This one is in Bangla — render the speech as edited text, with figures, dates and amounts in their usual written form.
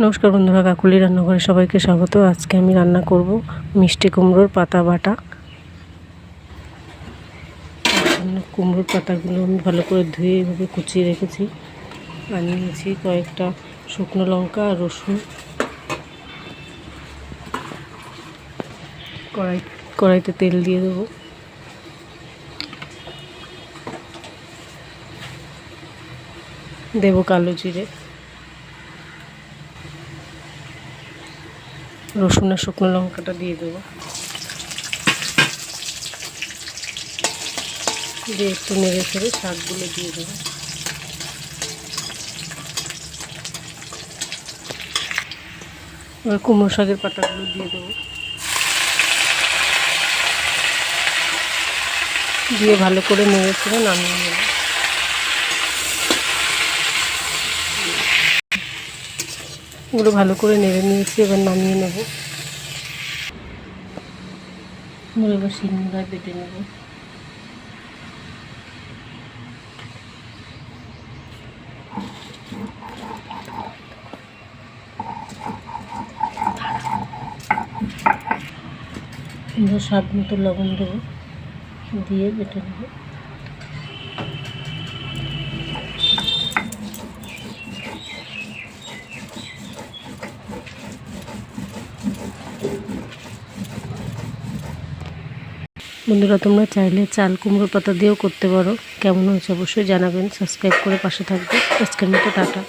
নমস্কার বন্ধুরা, কাকুলি রান্নাঘরে সবাইকে স্বাগত। আজকে আমি রান্না করব মিষ্টি কুমড়োর পাতা বাটা। কুমড়োর পাতাগুলো আমি ভালো করে ধুয়ে এভাবে কুচিয়ে রেখেছি। আর নিয়েছি কয়েকটা শুকনো লঙ্কা আর রসুন। কড়াইতে তেল দিয়ে দেবো। দেবো কালো জিরে, রসুন আর শুকনো লঙ্কাটা দিয়ে দেবো। দিয়ে একটু নেড়ে ছেড়ে শাকগুলো দিয়ে দেবো। এবার কুমড়ো শাকের পাতাগুলো দিয়ে দেবো। দিয়ে ভালো করে নেড়ে ছেড়ে নামিয়ে নেব। এগুলো ভালো করে নেড়ে নিয়েছি, এবার নামিয়ে নেব। এবার শিলনোড়ায় বেটে নেব। এবার স্বাদ মতো লবণ দেবো, দিয়ে বেটে নেব। বন্ধুরা, তোমরা চাইলে চাল কুমড়োর পাতা দিয়েও করতে পারো। কেমন হয়েছে অবশ্যই জানাবেন। সাবস্ক্রাইব করে পাশে থাকবে। আজকের মতো টাটা।